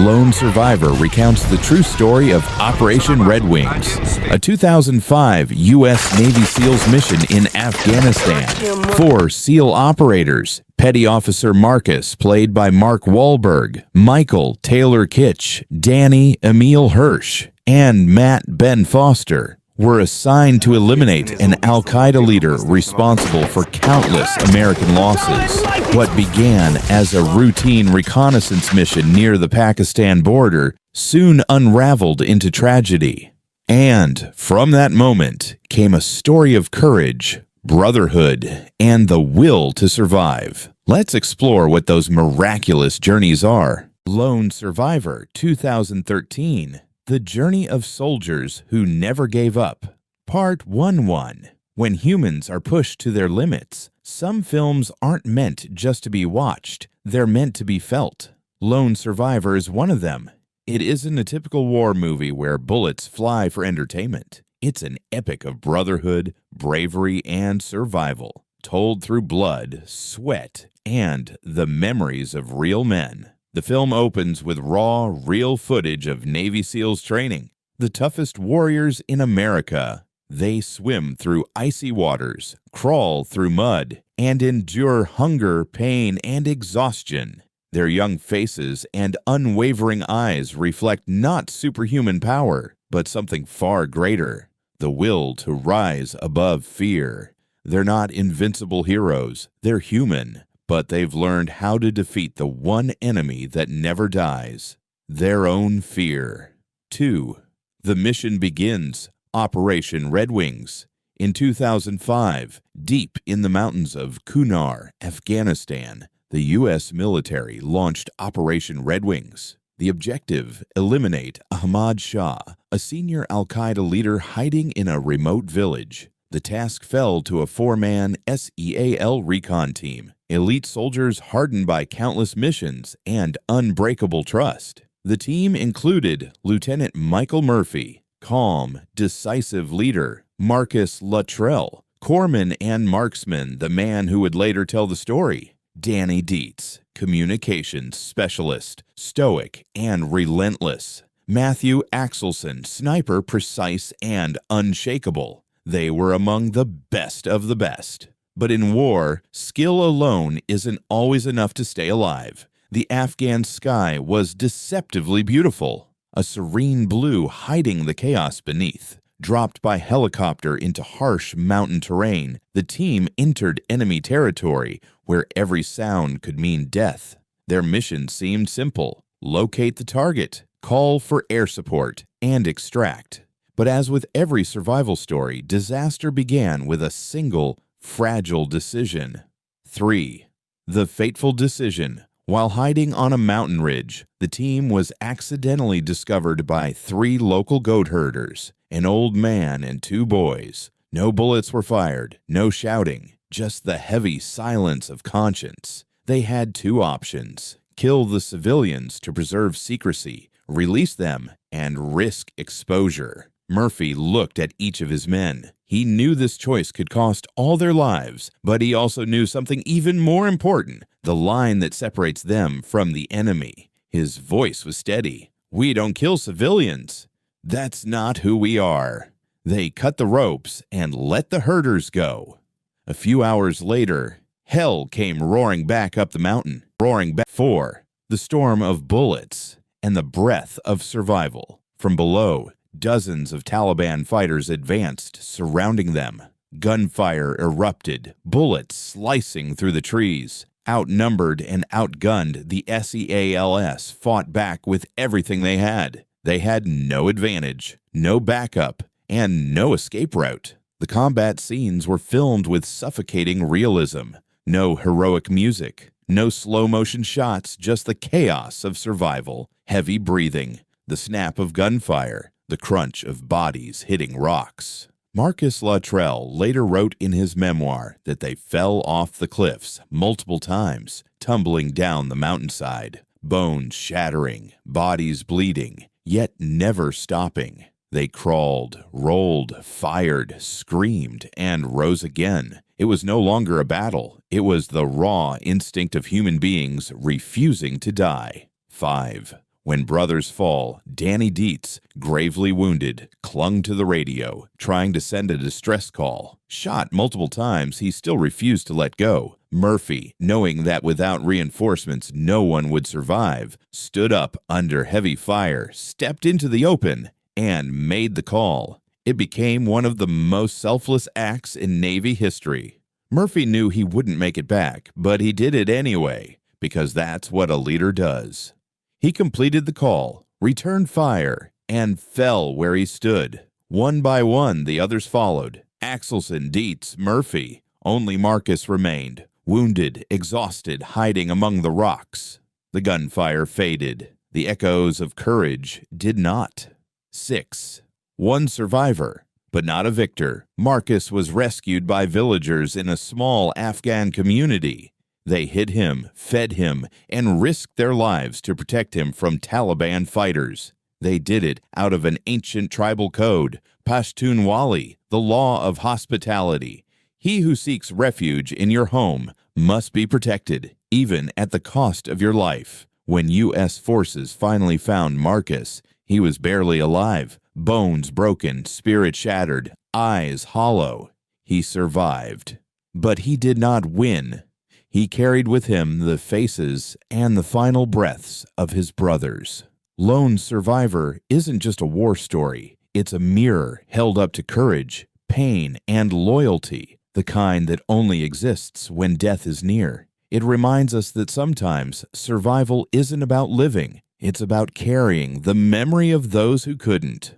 Lone Survivor recounts the true story of Operation Red Wings, a 2005 U.S. Navy SEALs mission in Afghanistan. 4 SEAL operators: Petty Officer Marcus, played by Mark Wahlberg, Michael Taylor Kitsch, Danny Emil Hirsch, and Matt Ben Foster, were assigned to eliminate an al-Qaeda leader responsible for countless American losses. What began as a routine reconnaissance mission near the Pakistan border soon unraveled into tragedy. And from that moment came a story of courage, brotherhood, and the will to survive. Let's explore what those miraculous journeys are. Lone Survivor 2013. The Journey of Soldiers Who Never Gave Up. Part 1-1. When humans are pushed to their limits, some films aren't meant just to be watched, they're meant to be felt. Lone Survivor is one of them. It isn't a typical war movie where bullets fly for entertainment. It's an epic of brotherhood, bravery, and survival, told through blood, sweat, and the memories of real men. The film opens with raw, real footage of Navy SEALs training, the toughest warriors in America. They swim through icy waters, crawl through mud, and endure hunger, pain, and exhaustion. Their young faces and unwavering eyes reflect not superhuman power, but something far greater: the will to rise above fear. They're not invincible heroes, they're human. But they've learned how to defeat the one enemy that never dies: their own fear. 2. The mission begins. Operation Red Wings. In 2005, deep in the mountains of Kunar, Afghanistan, the U.S. military launched Operation Red Wings. The objective: eliminate Ahmad Shah, a senior al-Qaeda leader hiding in a remote village. The task fell to a 4-man SEAL recon team, elite soldiers hardened by countless missions and unbreakable trust. The team included Lieutenant Michael Murphy, calm, decisive leader; Marcus Luttrell, corpsman and marksman, the man who would later tell the story; Danny Dietz, communications specialist, stoic and relentless; Matthew Axelson, sniper, precise and unshakable. They were among the best of the best. But in war, skill alone isn't always enough to stay alive. The Afghan sky was deceptively beautiful, a serene blue hiding the chaos beneath. Dropped by helicopter into harsh mountain terrain, the team entered enemy territory where every sound could mean death. Their mission seemed simple: locate the target, call for air support, and extract. But as with every survival story, disaster began with a single, fragile decision. 3. The fateful decision. While hiding on a mountain ridge, the team was accidentally discovered by 3 local goat herders, an old man and 2 boys. No bullets were fired, no shouting, just the heavy silence of conscience. They had 2 options: kill the civilians to preserve secrecy, release them, and risk exposure. Murphy looked at each of his men. He knew this choice could cost all their lives, but he also knew something even more important: the line that separates them from the enemy. His voice was steady. "We don't kill civilians. That's not who we are." They cut the ropes and let the herders go. A few hours later, hell came roaring back up the mountain. 4. The storm of bullets and the breath of survival. From below, dozens of Taliban fighters advanced, surrounding them. Gunfire erupted, bullets slicing through the trees. Outnumbered and outgunned, the SEALs fought back with everything they had. They had no advantage, no backup, and no escape route. The combat scenes were filmed with suffocating realism. No heroic music, no slow-motion shots, just the chaos of survival. Heavy breathing, the snap of gunfire, the crunch of bodies hitting rocks. Marcus Luttrell later wrote in his memoir that they fell off the cliffs multiple times, tumbling down the mountainside, bones shattering, bodies bleeding, yet never stopping. They crawled, rolled, fired, screamed, and rose again. It was no longer a battle. It was the raw instinct of human beings refusing to die. 5. When brothers fall, Danny Dietz, gravely wounded, clung to the radio, trying to send a distress call. Shot multiple times, he still refused to let go. Murphy, knowing that without reinforcements no one would survive, stood up under heavy fire, stepped into the open, and made the call. It became one of the most selfless acts in Navy history. Murphy knew he wouldn't make it back, but he did it anyway, because that's what a leader does. He completed the call, returned fire, and fell where he stood. One by one, the others followed. Axelson, Dietz, Murphy. Only Marcus remained, wounded, exhausted, hiding among the rocks. The gunfire faded. The echoes of courage did not. 6. One survivor, but not a victor. Marcus was rescued by villagers in a small Afghan community. They hid him, fed him, and risked their lives to protect him from Taliban fighters. They did it out of an ancient tribal code, Pashtunwali, the law of hospitality. He who seeks refuge in your home must be protected, even at the cost of your life. When U.S. forces finally found Marcus, he was barely alive, bones broken, spirit shattered, eyes hollow. He survived. But he did not win. He carried with him the faces and the final breaths of his brothers. Lone Survivor isn't just a war story. It's a mirror held up to courage, pain, and loyalty, the kind that only exists when death is near. It reminds us that sometimes survival isn't about living. It's about carrying the memory of those who couldn't.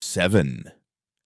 7.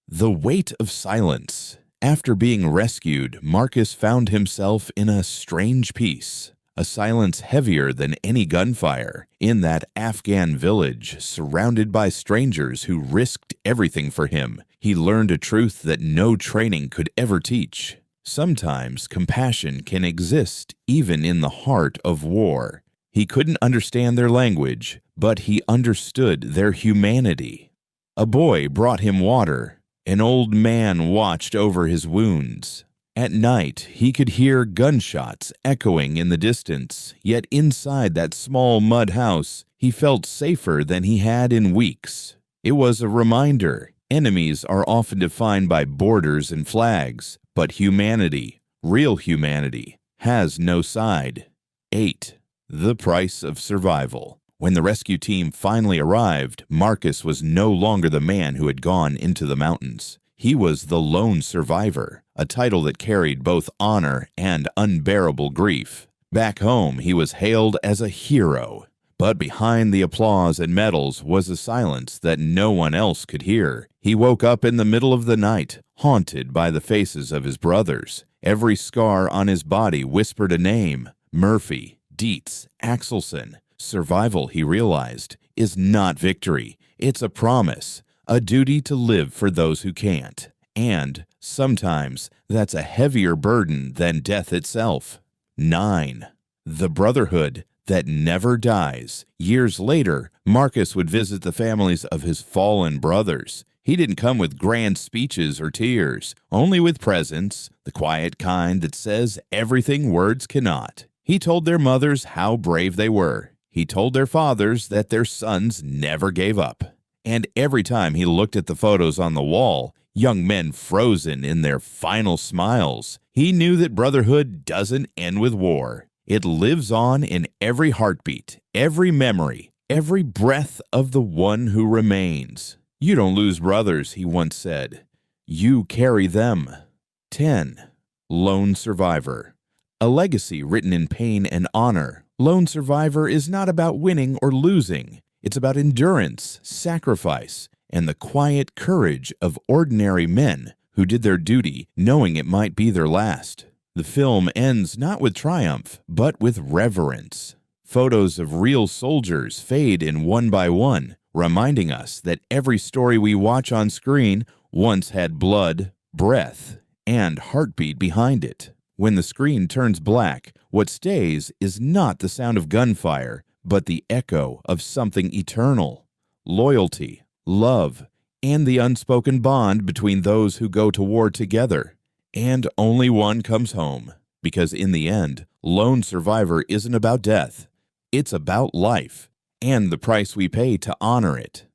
The weight of silence. After being rescued, Marcus found himself in a strange peace, a silence heavier than any gunfire, in that Afghan village, surrounded by strangers who risked everything for him. He learned a truth that no training could ever teach. Sometimes compassion can exist even in the heart of war. He couldn't understand their language, but he understood their humanity. A boy brought him water. An old man watched over his wounds. At night, he could hear gunshots echoing in the distance, yet inside that small mud house, he felt safer than he had in weeks. It was a reminder. Enemies are often defined by borders and flags, but humanity, real humanity, has no side. 8. The price of survival. When the rescue team finally arrived, Marcus was no longer the man who had gone into the mountains. He was the lone survivor, a title that carried both honor and unbearable grief. Back home, he was hailed as a hero. But behind the applause and medals was a silence that no one else could hear. He woke up in the middle of the night, haunted by the faces of his brothers. Every scar on his body whispered a name: Murphy, Dietz, Axelson. Survival, he realized, is not victory. It's a promise, a duty to live for those who can't. And sometimes that's a heavier burden than death itself. 9. The brotherhood that never dies. Years later, Marcus would visit the families of his fallen brothers. He didn't come with grand speeches or tears, only with presence, the quiet kind that says everything words cannot. He told their mothers how brave they were. He told their fathers that their sons never gave up. And every time he looked at the photos on the wall, young men frozen in their final smiles, he knew that brotherhood doesn't end with war. It lives on in every heartbeat, every memory, every breath of the one who remains. You don't lose brothers, he once said. You carry them. 10. Lone Survivor. A legacy written in pain and honor. Lone Survivor is not about winning or losing. It's about endurance, sacrifice, and the quiet courage of ordinary men who did their duty knowing it might be their last. The film ends not with triumph, but with reverence. Photos of real soldiers fade in one by one, reminding us that every story we watch on screen once had blood, breath, and heartbeat behind it. When the screen turns black, what stays is not the sound of gunfire, but the echo of something eternal: loyalty, love, and the unspoken bond between those who go to war together. And only one comes home, because in the end, Lone Survivor isn't about death. It's about life, and the price we pay to honor it.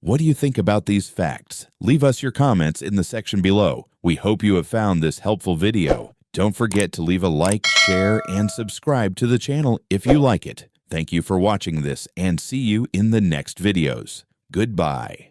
What do you think about these facts? Leave us your comments in the section below. We hope you have found this helpful video. Don't forget to leave a like, share, and subscribe to the channel if you like it. Thank you for watching this, and see you in the next videos. Goodbye.